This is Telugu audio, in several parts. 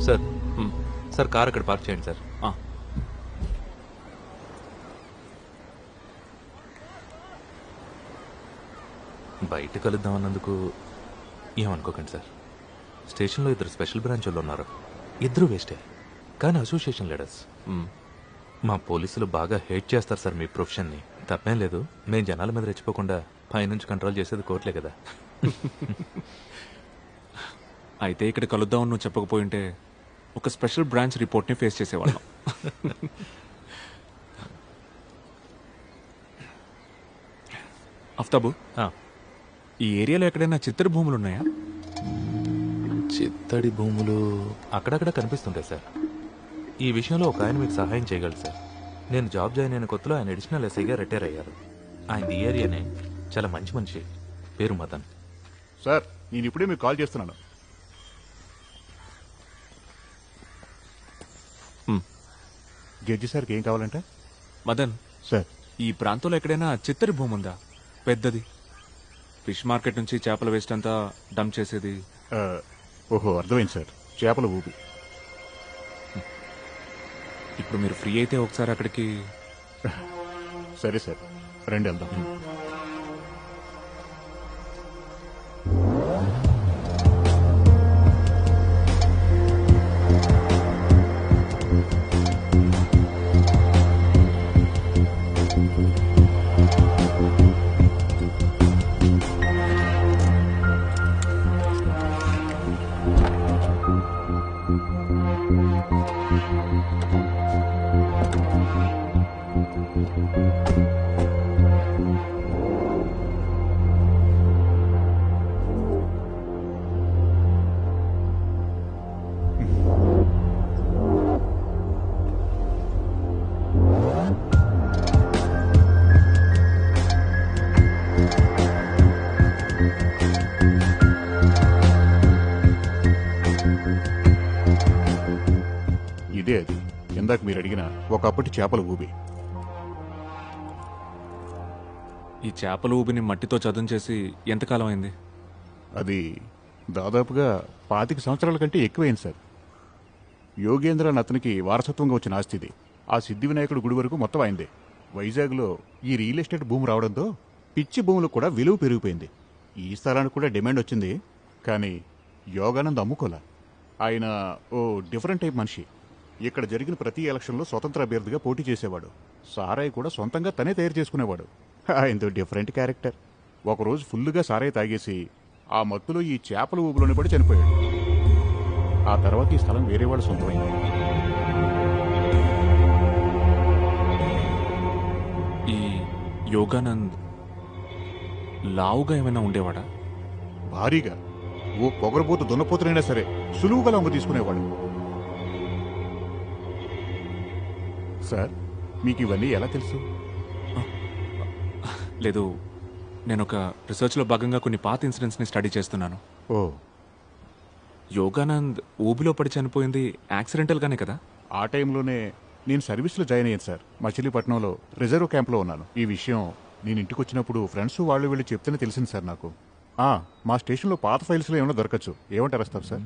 సార్ సార్ కార్ అక్కడ పార్క్ చేయండి సార్. బయట కలుద్దాం అన్నందుకు ఏమనుకోకండి సార్. స్టేషన్లో 2 స్పెషల్ బ్రాంచ్ వాళ్ళు ఉన్నారు. 2 వేస్టే, కానీ అసోసియేషన్ లీడర్స్. మా పోలీసులు బాగా హేట్ చేస్తారు సార్ మీ ప్రొఫెషన్ని. తప్పేం లేదు, మేము జనాల మీద రెచ్చిపోకుండా పైనుంచి కంట్రోల్ చేసేది కోర్టులే కదా. అయితే ఇక్కడ కలుద్దామని నువ్వు చెప్పకపోయింటే ఒక స్పెషల్ బ్రాంచ్ రిపోర్ట్ని ఫేస్ చేసేవాళ్ళం. అఫ్తాబు, ఈ ఏరియాలో ఎక్కడైనా చిత్తడి భూములు ఉన్నాయా? చిత్తడి భూములు అక్కడక్కడ కనిపిస్తుంటాయి సార్. ఈ విషయంలో ఒక ఆయన మీకు సహాయం చేయగలరు సార్. నేను జాబ్ జాయిన్ అయిన కొత్తలో ఆయన అడిషనల్ ఎస్ఐగా రిటైర్ అయ్యారు. ఆయన ఈ ఏరియానే, చాలా మంచి మనిషి, పేరు మదన్. సార్, నేను ఇప్పుడే మీకు కాల్ చేస్తున్నాను. జడ్జి సార్కి ఏం కావాలంటే? మదన్ సార్, ఈ ప్రాంతంలో ఎక్కడైనా చిత్తడి భూమి ఉందా పెద్దది? ఫిష్ మార్కెట్ నుంచి చేపల వేస్ట్ అంతా డంప్ చేసేది. ఓహో, అర్థమైంది సార్, చేపల ఊపి. ఇప్పుడు మీరు ఫ్రీ అయితే ఒకసారి అక్కడికి. సరే సార్, రండి వెళ్దాం. ఇదే అది, ఇందాక మీరు అడిగిన ఒకప్పటి చేపల ఊబి. ఈ చేపల ఊబిని మట్టితో చదును చేసి ఎంతకాలం అయింది? అది దాదాపుగా 25 సంవత్సరాల కంటే ఎక్కువైంది సార్. యోగేంద్ర అని అతనికి వారసత్వంగా వచ్చిన ఆస్తి ఇది. ఆ సిద్ధి వినాయకుడు గుడి వరకు మొత్తం అయిందే. వైజాగ్లో ఈ రియల్ ఎస్టేట్ భూమి రావడంతో పిచ్చి భూములకు కూడా విలువ పెరిగిపోయింది. ఈ స్థలానికి కూడా డిమాండ్ వచ్చింది, కానీ యోగానంద్ అమ్ముకోలే. ఆయన ఓ డిఫరెంట్ టైప్ మనిషి. ఇక్కడ జరిగిన ప్రతి ఎలక్షన్లో స్వతంత్ర అభ్యర్థిగా పోటీ చేసేవాడు. సారాయి కూడా సొంతంగా తనే తయారు చేసుకునేవాడు. ఆయనతో డిఫరెంట్ క్యారెక్టర్. ఒకరోజు ఫుల్లుగా సారాయి తాగేసి ఆ మత్తులో ఈ చేపల ఊబులోని పడి చనిపోయాడు. ఆ తర్వాత ఈ స్థలం వేరే వాళ్ళ సొంతమైంది. ఈ యోగానంద్ లావుగా ఏమైనా ఉండేవాడా? భారీగా, ఓ పొగరబోతు దున్నపోతునైనా సరే సులువుగా లొంగ తీసుకునేవాడు. సార్, మీకు ఇవన్నీ ఎలా తెలుసు? లేదు, నేను ఒక రీసెర్చ్లో భాగంగా కొన్ని పాత ఇన్సిడెంట్స్ని స్టడీ చేస్తున్నాను. ఓ, యోగానంద్ ఊబిలో పడి చనిపోయింది యాక్సిడెంటల్గానే కదా? ఆ టైంలోనే నేను సర్వీస్లో జాయిన్ అయ్యాను సార్. మచిలీపట్నంలో రిజర్వ్ క్యాంప్లో ఉన్నాను. ఈ విషయం నేను ఇంటికి వచ్చినప్పుడు ఫ్రెండ్స్ వాళ్ళు వీళ్ళు చెప్తేనే తెలిసింది సార్ నాకు. మా స్టేషన్లో పాత ఫైల్స్లో ఏమైనా దొరకచ్చు. ఏమంటారు వస్తారు సార్?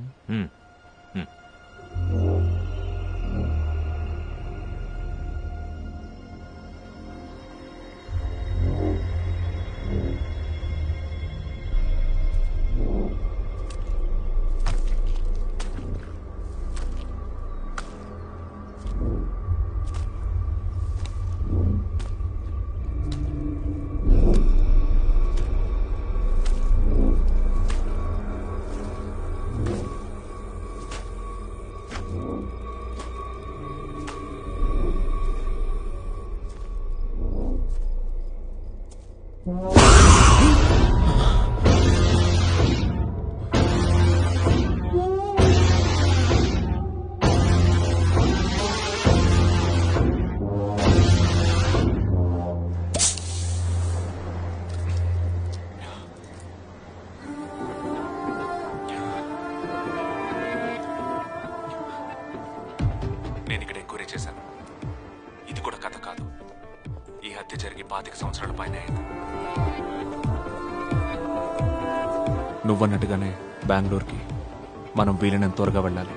నేను ఇక్కడ ఎంక్వైరీ చేశాను. ఇది కూడా కథ కాదు. ఈ హత్య జరిగి 25 సంవత్సరాల పైన అయింది. నువ్వన్నట్టుగానే బెంగళూరుకి మనం వీలైనంత త్వరగా వెళ్ళాలి.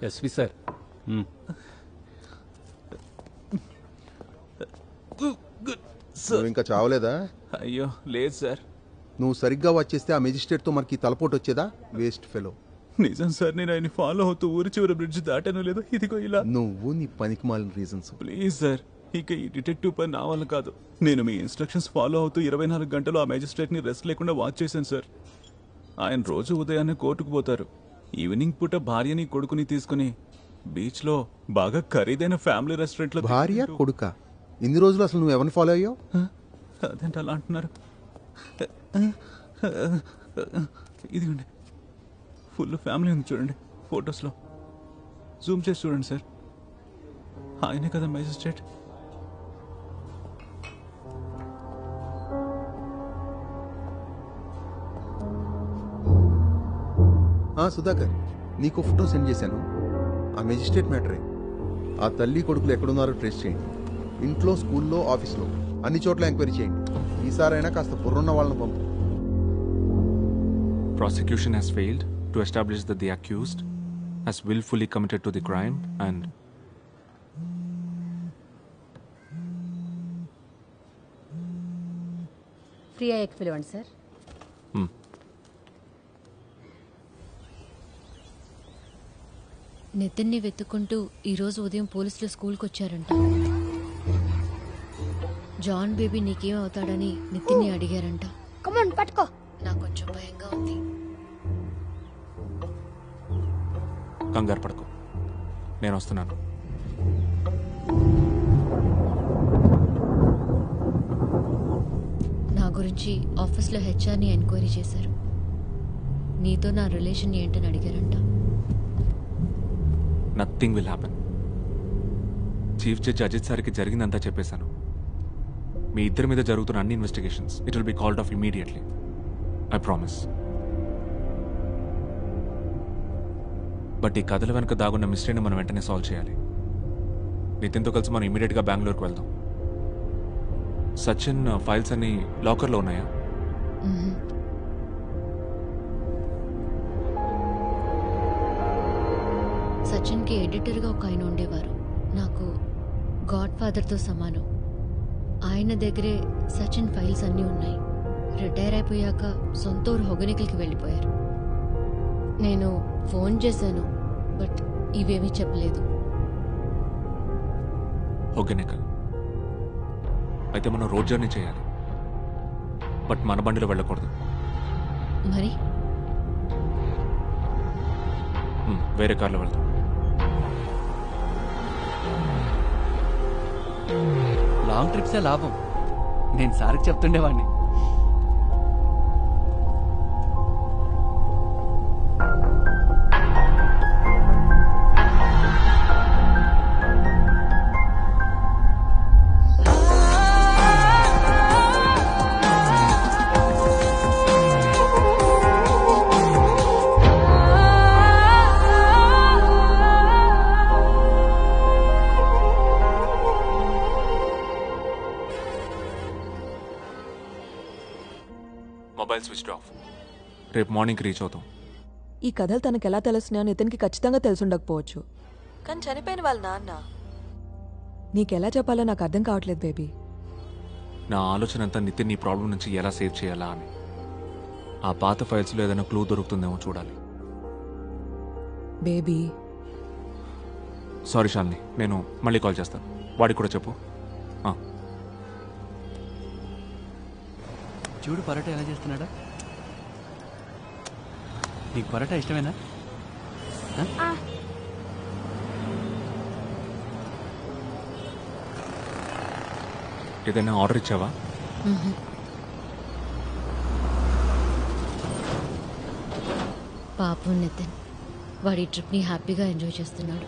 ఎస్వి సార్. నువ్వు ఇంకా చావలేదా? అయ్యో లేదు సార్. నువ్వు సరిగ్గా వచ్చేస్తే ఆ మెజిస్ట్రేట్తో మనకి తలపోటు వచ్చేదా? Waste fellow. నిజం సార్, నేను ఆయన ఫాలో అవుతూ ఊరి చివరి బ్రిడ్జ్ దాటాను లేదో ఇదిగో ఇలా. నువ్వు నీ పనికి మాలిన రీజన్స్. ప్లీజ్ సార్, ఇక ఈ డిటెక్టివ్ పని నా వల్ల కాదు. నేను మీ ఇన్స్ట్రక్షన్స్ ఫాలో అవుతూ 24 గంటలు ఆ మేజిస్ట్రేట్ ని రెస్ట్ లేకుండా వాచ్ చేశాను సార్. ఆయన రోజు ఉదయాన్నే కోర్టుకు పోతారు. ఈవినింగ్ పూట భార్యని కొడుకుని తీసుకుని బీచ్ లో బాగా ఖరీదైన ఫ్యామిలీ రెస్టారెంట్ లో భార్య కొడుక ఇన్ని రోజులు అసలు నువ్వు ఎవరిని ఫాలో అయ్యావు? అదేంటి అలా అంటున్నారు? ఇదిగోండి, ఫుల్ ఫ్యామిలీ ఉంది చూడండి ఫొటోస్లో. జూమ్ చేసి చూడండి సార్, ఆయనే కదా మేజిస్ట్రేట్. సుధాకర్, నీకు ఫోటో సెండ్ చేశాను. ఆ మెజిస్ట్రేట్ మ్యాటరే. ఆ తల్లి కొడుకులు ఎక్కడున్నారో ట్రేస్ చేయండి. ఇంట్లో, స్కూల్లో, ఆఫీస్లో అన్ని చోట్ల ఎంక్వైరీ చేయండి. ఈసారైనా కాస్త బుర్రున్న వాళ్ళని పంపు. Prosecution has failed to establish that the accused has willfully committed to the crime and free అయ్యాక పిలవండి సార్. నితిన్ని వెతుక్కుంటూ ఈరోజు ఉదయం పోలీసులు స్కూల్కి వచ్చారంట. జాన్ బేబీ నీకేం అవుతాడని నితిన్ని అడిగారంట. కమాన్ పట్టుకో. నాకు కొంచెం భయంగా ఉంది. కంగారు పడకు, నేను వస్తున్నాను. నా గురించి ఆఫీస్లో హెచ్ఆర్ని ఎంక్వైరీ చేశారు. నీతో నా రిలేషన్ ఏంటని అడిగారంట. Nothing will happen. Chief judge Ajit సార్కి జరిగిందంతా చెప్పేశాను. మీ ఇద్దరి మీద జరుగుతున్న అన్ని investigations it will be called off immediately. I promise. But ఈ కథల వెనుక దాగున్న మిస్టరీని మనం వెంటనే సాల్వ్ చేయాలి. నితిన్తో కలిసి మనం ఇమీడియట్గా బెంగళూరుకు వెళ్దాం. సచిన్ ఫైల్స్ అన్ని లాకర్లో ఉన్నాయా? సచిన్కి ఎడిటర్గా ఒక ఆయన ఉండేవారు. నాకు గాడ్ ఫాదర్తో సమానం. ఆయన దగ్గరే సచిన్ ఫైల్స్ అన్నీ ఉన్నాయి. రిటైర్ అయిపోయాక సొంత ఊరు హొగనికల్కి వెళ్ళిపోయారు. నేను ఫోన్ చేశాను, బట్ ఇవేమీ చెప్పలేదు. హొగెనికల్ అయితే మనం రోడ్ జర్నీ చేయాలి, బట్ మన బండిలో వెళ్ళకూడదు. మరి వేరే కార్లో వెళ్దాం. లాంగ్ ట్రిప్సే లాభం. నేను సార్కి చెప్తుండేవాడిని. Mobile switched off. రేపు మార్నింగ్కి రీచ్ అవుతాం. ఈ కథలు తనకు ఎలా తెలుస్తున్నాయో నితిన్కి ఖచ్చితంగా తెలుసుండకపోవచ్చు. కానీ చనిపోయిన వాళ్ళ నాన్న నీకెలా చెప్పాలో నాకు అర్థం కావట్లేదు బేబీ. నా ఆలోచన అంతా నితిన్ ఈ ప్రాబ్లం నుంచి ఎలా సేవ్ చేయాలా అని. ఆ పాత ఫైల్స్లో ఏదైనా క్లూ దొరుకుతుందేమో చూడాలి. బేబీ సారీ శాలిని, నేను మళ్ళీ కాల్ చేస్తాను. వాడికి కూడా చెప్పు. చూడు పరోటా ఎలా చేస్తున్నాడా. నీకు పరోటా ఇష్టమేనా? ఏదైనా ఆర్డర్ ఇచ్చావా? పాపం నితిన్ వాడి ట్రిప్ని హ్యాపీగా ఎంజాయ్ చేస్తున్నాడు.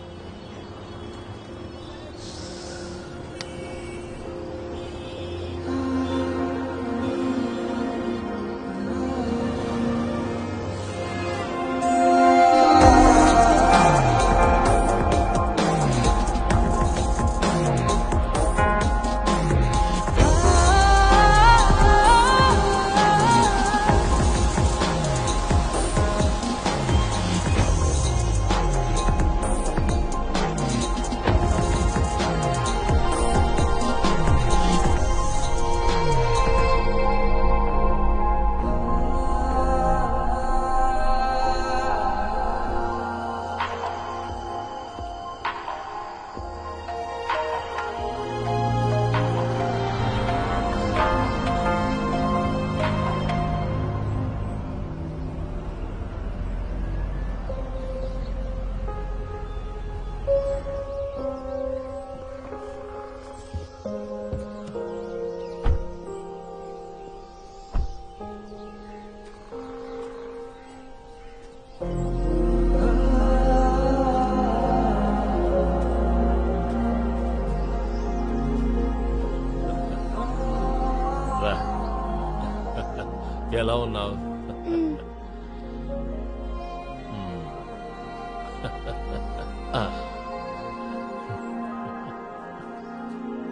ఎలా ఉన్నావు?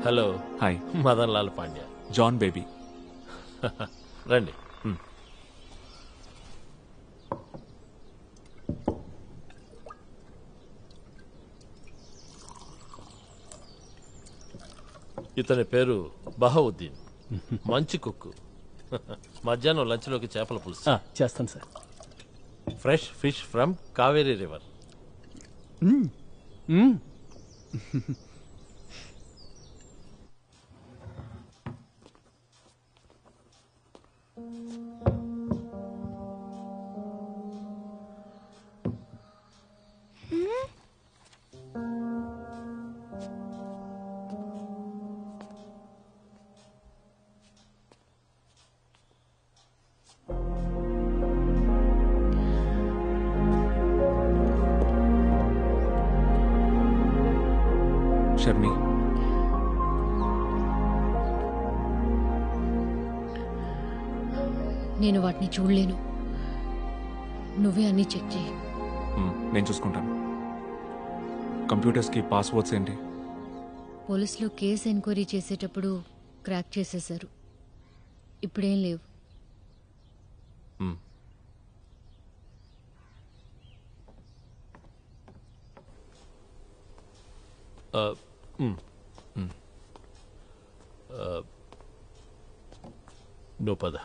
హలో. హాయ్. మదన్ లాల్ పాండ్యా. జాన్ బేబీ. రండి. ఇతని పేరు బహవుద్దీన్. మంచి కుక్కు. మధ్యాహ్నం లంచ్లోకి చేపల పులుసు చేస్తాను sir. Fresh fish from Kaveri river. Sharmi, నేను వాటిని చూడలేను. నువ్వే అన్ని చెక్ చేయి. నేను చూసుకుంటాను. కంప్యూటర్స్కి పాస్వర్డ్స్ ఏంటి? పోలీసులు కేసు ఎంక్వైరీ చేసేటప్పుడు క్రాక్ చేసేశారు. ఇప్పుడేం లేవు. నువ్వు పద.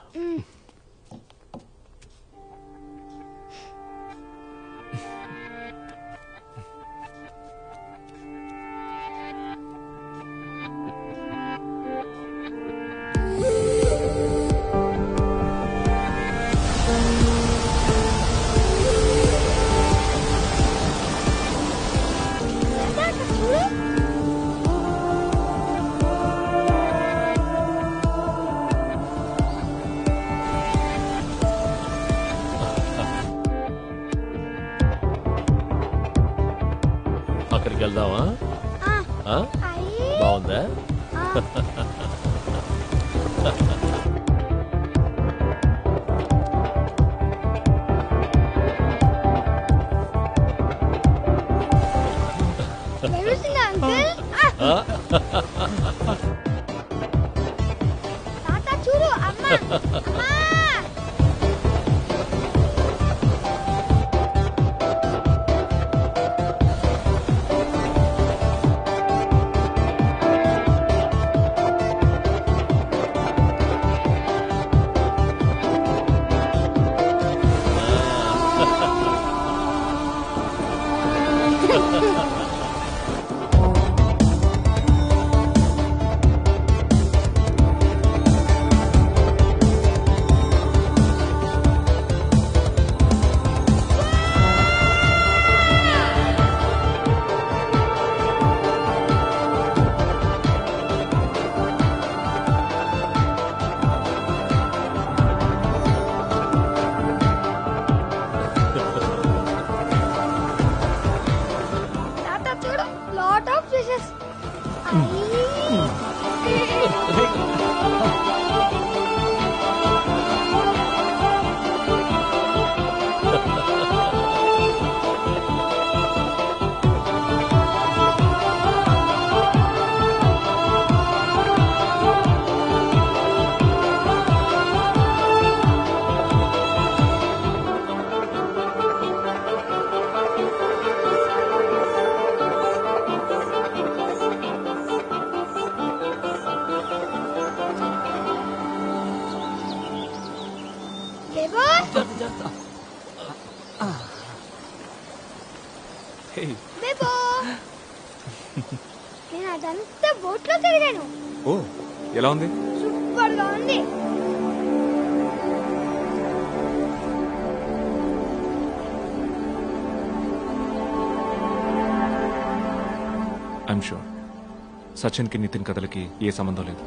అక్కడికి వెళ్దామా? బాగుందా? చూడు అమ్మా. నేను అదంతా బోట్లో తిరిగాను. ఓ, ఎలా ఉంది? సూపర్ గా ఉంది. ఐఎమ్ షూర్ సచిన్ కి నితిన్ కథలకి ఏ సంబంధం లేదు.